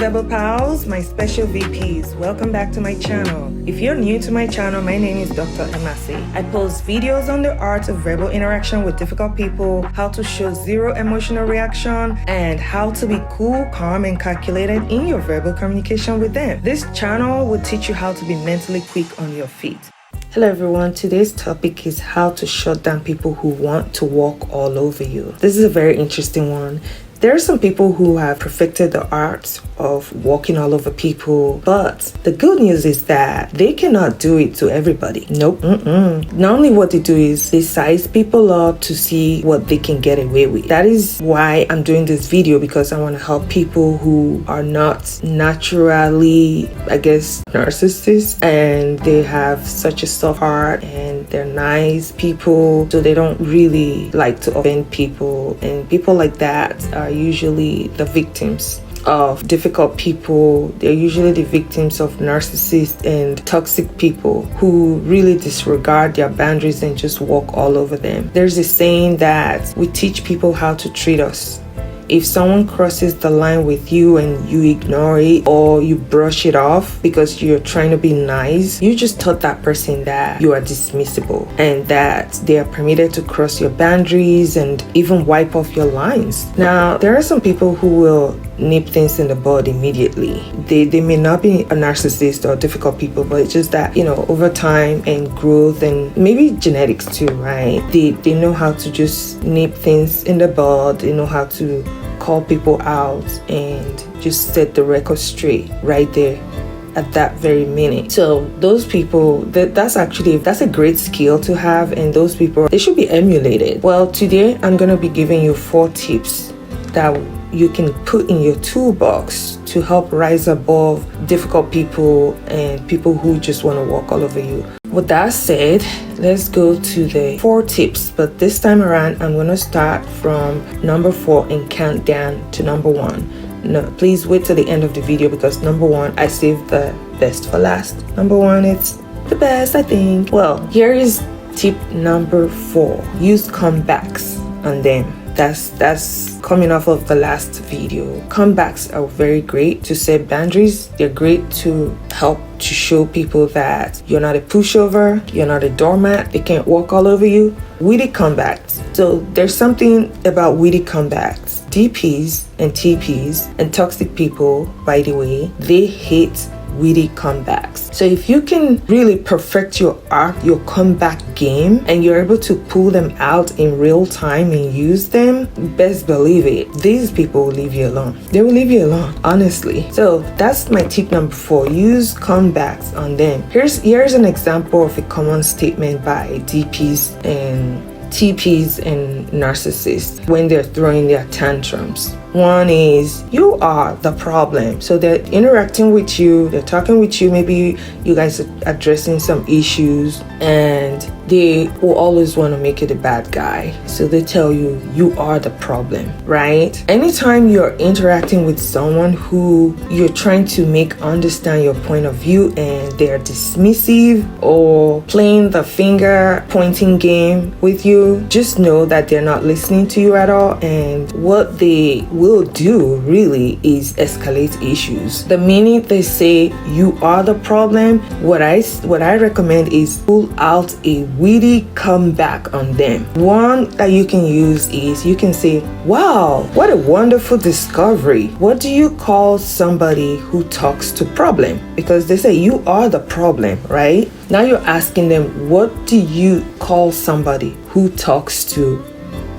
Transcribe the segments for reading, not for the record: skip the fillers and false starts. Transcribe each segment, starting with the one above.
Verbal Pals, my special VPs. Welcome back to my channel. If you're new to my channel, my name is Dr. Emasi. I post videos on the art of verbal interaction with difficult people, how to show zero emotional reaction, and how to be cool, calm, and calculated in your verbal communication with them. This channel will teach you how to be mentally quick on your feet. Hello everyone, today's topic is how to shut down people who want to walk all over you. This is a very interesting one. There are some people who have perfected the art of walking all over people, but the good news is that they cannot do it to everybody. Nope. Not only what they do is they size people up to see what they can get away with. That is why I'm doing this video, because I want to help people who are not naturally, narcissists, and they have such a soft heart and they're nice people, so they don't really like to offend people, and people like that are usually the victims of difficult people. They're usually the victims of narcissists and toxic people who really disregard their boundaries and just walk all over them. There's a saying that we teach people how to treat us. If someone crosses the line with you and you ignore it or you brush it off because you're trying to be nice, you just taught that person that you are dismissible and that they are permitted to cross your boundaries and even wipe off your lines. Now, there are some people who will nip things in the bud immediately. They may not be a narcissist or difficult people, but it's just that, over time and growth and maybe genetics too, right? They know how to just nip things in the bud. They know how to call people out and just set the record straight right there at that very minute. So those people, that's a great skill to have, and those people, they should be emulated. Well, today I'm gonna be giving you 4 tips that you can put in your toolbox to help rise above difficult people and people who just want to walk all over you. With that said, let's go to the 4 tips, but this time around I'm going to start from number 4 and count down to number 1. No, please wait till the end of the video, because number 1 I saved the best for last. Number 1, it's the best, I think. Well, here is tip number 4. Use comebacks on them. That's coming off of the last video. Comebacks are very great to set boundaries. They're great to help to show people that you're not a pushover, you're not a doormat, they can't walk all over you. Witty comebacks. So there's something about witty comebacks. DPs and TPs and toxic people, by the way, they hate witty comebacks. So if you can really perfect your art, your comeback game, and you're able to pull them out in real time and use them, best believe it, these people will leave you alone. They will leave you alone, honestly. So that's my tip number 4. Use comebacks on them. Here's an example of a common statement by DPs and TPs and narcissists when they're throwing their tantrums. One is, you are the problem. So they're interacting with you, they're talking with you, maybe you guys are addressing some issues, and they will always want to make it a bad guy. So they tell you, you are the problem, right? Anytime you're interacting with someone who you're trying to make understand your point of view and they're dismissive or playing the finger pointing game with you, just know that they're not listening to you at all, and what they will do really is escalate issues. The minute they say you are the problem, what I recommend is pull out a witty comeback on them. One that you can use is, you can say, wow, what a wonderful discovery. What do you call somebody who talks to problem? Because they say you are the problem, right? Now you're asking them, what do you call somebody who talks to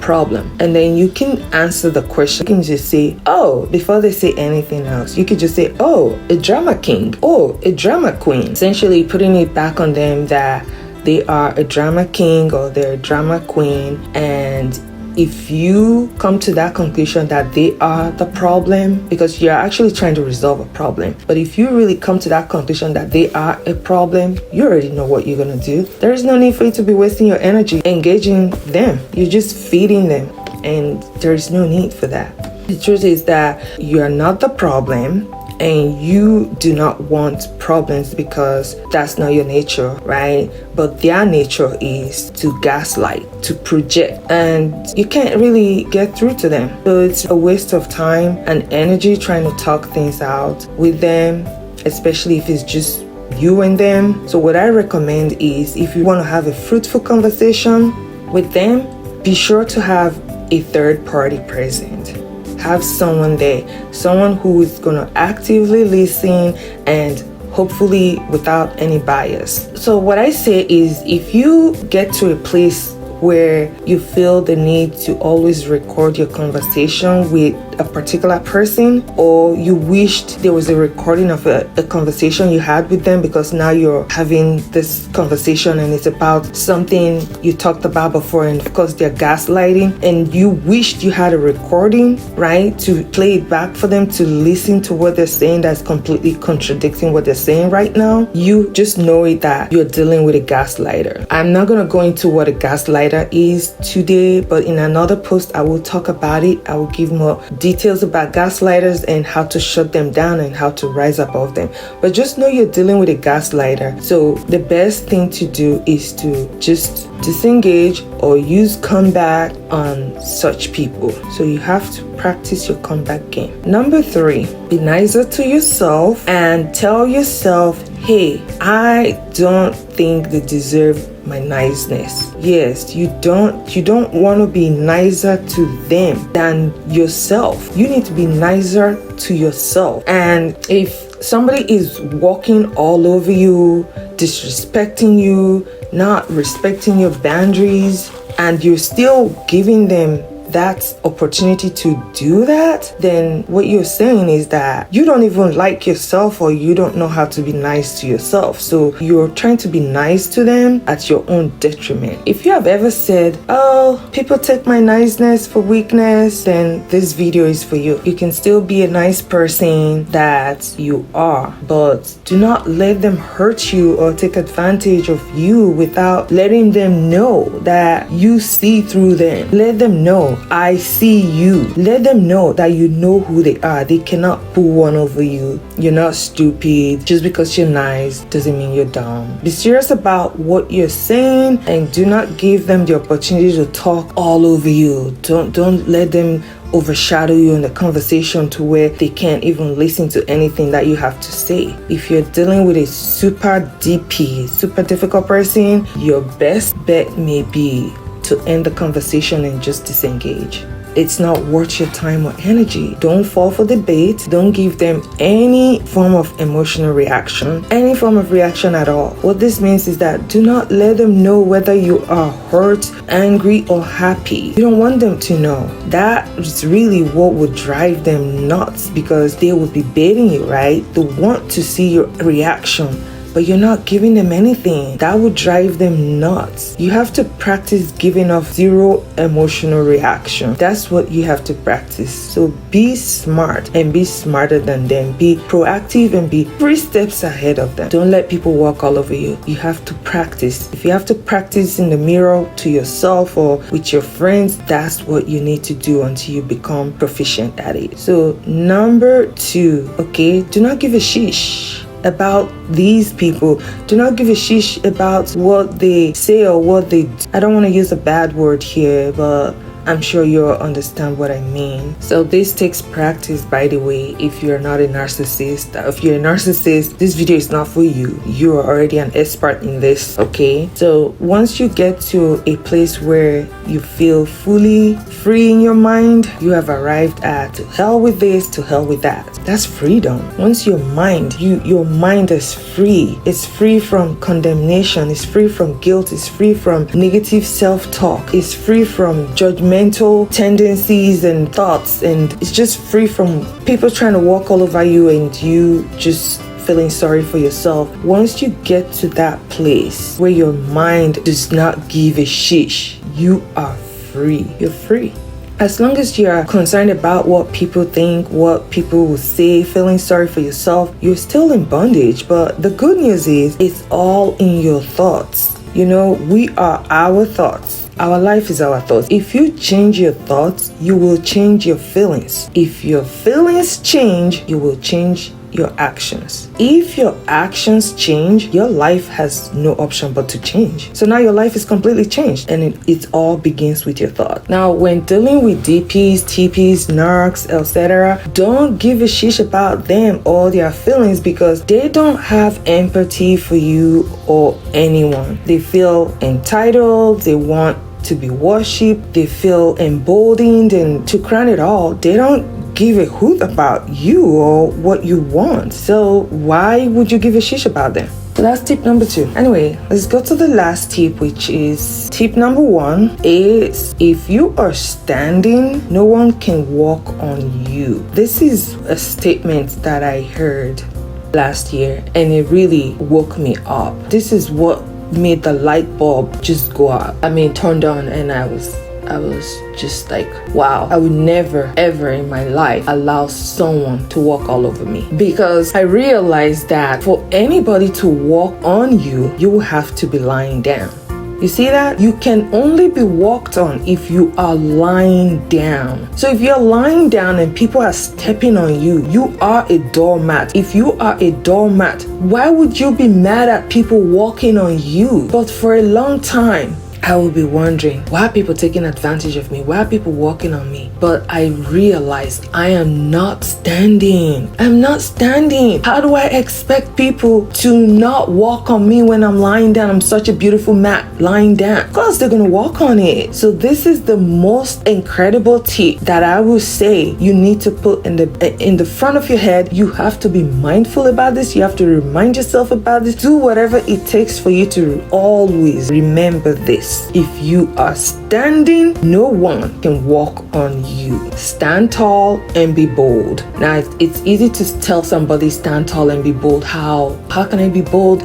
problem? And then you can answer the question. You can just say, oh, before they say anything else, you could just say, oh, a drama king, oh, a drama queen. Essentially putting it back on them that they are a drama king or they're a drama queen. And if you come to that conclusion that they are the problem, because you're actually trying to resolve a problem, but if you really come to that conclusion that they are a problem, you already know what you're gonna do. There is no need for you to be wasting your energy engaging them. You're just feeding them, and there is no need for that. The truth is that you are not the problem, and you do not want problems because that's not your nature, right? But their nature is to gaslight, to project, and you can't really get through to them. So it's a waste of time and energy trying to talk things out with them, especially if it's just you and them. So what I recommend is, if you want to have a fruitful conversation with them, be sure to have a third party present. Have someone there, someone who is going to actively listen and hopefully without any bias. So what I say is, if you get to a place where you feel the need to always record your conversation with a particular person, or you wished there was a recording of a conversation you had with them, because now you're having this conversation and it's about something you talked about before, and of course they're gaslighting, and you wished you had a recording, right, to play it back for them to listen to what they're saying that's completely contradicting what they're saying right now, you just know it that you're dealing with a gaslighter. I'm not going to go into what a gaslighter is today, but in another post I will talk about it. I will give more details about gaslighters and how to shut them down and how to rise above them. But just know you're dealing with a gaslighter. So the best thing to do is to just disengage or use comeback on such people. So you have to practice your comeback game. Number 3, be nicer to yourself and tell yourself, hey, I don't think they deserve my niceness. Yes, you don't want to be nicer to them than yourself. You need to be nicer to yourself. And if somebody is walking all over you, disrespecting you, not respecting your boundaries, and you're still giving them that opportunity to do that, then what you're saying is that you don't even like yourself, or you don't know how to be nice to yourself. So you're trying to be nice to them at your own detriment. If you have ever said, oh, people take my niceness for weakness, then this video is for you. You can still be a nice person that you are, but do not let them hurt you or take advantage of you without letting them know that you see through them. Let them know, I see you. Let them know that you know who they are. They cannot pull one over you. You're not stupid. Just because you're nice doesn't mean you're dumb. Be serious about what you're saying, and do not give them the opportunity to talk all over you. Don't let them overshadow you in the conversation to where they can't even listen to anything that you have to say. If you're dealing with a super DP, super difficult person, your best bet may be to end the conversation and just disengage. It's not worth your time or energy. Don't fall for the bait. Don't give them any form of emotional reaction, any form of reaction at all. What this means is that do not let them know whether you are hurt, angry, or happy. You don't want them to know. That is really what would drive them nuts, because they will be baiting you, right? They want to see your reaction, but you're not giving them anything. That would drive them nuts. You have to practice giving off zero emotional reaction. That's what you have to practice. So be smart and be smarter than them. Be proactive and be 3 steps ahead of them. Don't let people walk all over you. You have to practice. If you have to practice in the mirror to yourself or with your friends, that's what you need to do until you become proficient at it. So number 2, okay, do not give a shish about these people. Do not give a shish about what they say or what they do. I don't want to use a bad word here, but I'm sure you'll understand what I mean. So this takes practice, by the way. If you're not a narcissist, if you're a narcissist, this video is not for you. You are already an expert in this, okay? So once you get to a place where you feel fully free in your mind, you have arrived at to hell with this, to hell with that. That's freedom. Once your mind is free. It's free from condemnation. It's free from guilt. It's free from negative self-talk. It's free from judgmental tendencies and thoughts. And it's just free from people trying to walk all over you and you just feeling sorry for yourself. Once you get to that place where your mind does not give a shish, you are free. You're free. As long as you're concerned about what people think, what people will say, feeling sorry for yourself, you're still in bondage. But the good news is it's all in your thoughts. You know, we are our thoughts. Our life is our thoughts. If you change your thoughts, you will change your feelings. If your feelings change, you will change your actions. If your actions change, your life has no option but to change. So now your life is completely changed, and it all begins with your thought. Now, when dealing with DPs, TPs, narcs, etc., don't give a shish about them or their feelings, because they don't have empathy for you or anyone. They feel entitled, they want to be worshipped, they feel emboldened, and to crown it all, they don't give a hoot about you or what you want. So why would you give a shish about them? So that's tip number 2. Anyway, let's go to the last tip, which is tip number 1 is, if you are standing, no one can walk on you. This is a statement that I heard last year, and it really woke me up. This is what made the light bulb just go out. Turned on, and I was just like, wow, I would never ever in my life allow someone to walk all over me, because I realized that for anybody to walk on you, you will have to be lying down. You see that? You can only be walked on if you are lying down. So if you're lying down and people are stepping on you, you are a doormat. If you are a doormat, why would you be mad at people walking on you? But for a long time, I will be wondering, why are people taking advantage of me? Why are people walking on me? But I realized I am not standing. I'm not standing. How do I expect people to not walk on me when I'm lying down? I'm such a beautiful mat lying down. Of course, they're going to walk on it. So this is the most incredible tip that I will say you need to put in the front of your head. You have to be mindful about this. You have to remind yourself about this. Do whatever it takes for you to always remember this. If you are standing, no one can walk on you. Stand tall and be bold. Now, it's easy to tell somebody stand tall and be bold. How can I be bold?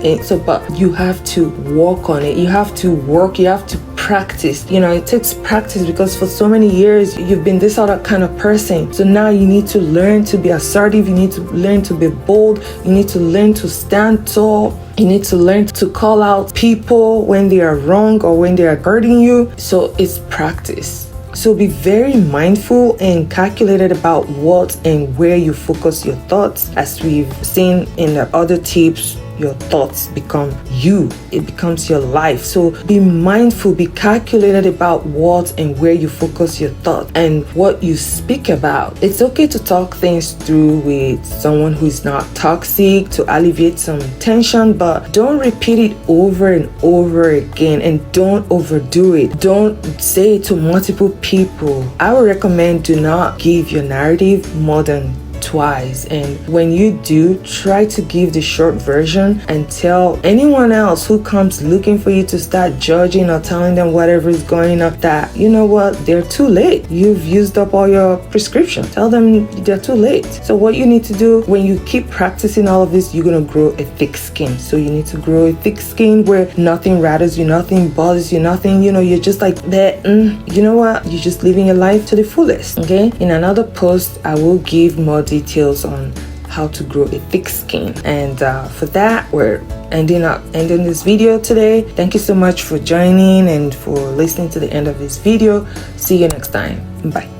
But you have to work on it. You have to work. You have to practice. It takes practice, because for so many years you've been this other kind of person. So now you need to learn to be assertive. You need to learn to be bold. You need to learn to stand tall. You need to learn to call out people when they are wrong or when they are hurting you. So it's practice. So be very mindful and calculated about what and where you focus your thoughts. As we've seen in the other tips, your thoughts become you. It becomes your life. So be mindful, be calculated about what and where you focus your thoughts and what you speak about. It's okay to talk things through with someone who is not toxic to alleviate some tension, but don't repeat it over and over again, and don't overdo it. Don't say it to multiple people. I would recommend do not give your narrative more than twice, and when you do, try to give the short version and tell anyone else who comes looking for you to start judging or telling them whatever is going on that, you know what, they're too late. You've used up all your prescription. Tell them they're too late. So what you need to do, when you keep practicing all of this, you're gonna grow a thick skin. So you need to grow a thick skin where nothing rattles you, nothing bothers you, nothing, you're just like that. You know what, you're just living your life to the fullest. Okay, in another post I will give more details on how to grow a thick skin, and for that we're ending this video today. Thank you so much for joining and for listening to the end of this video. See you next time. Bye.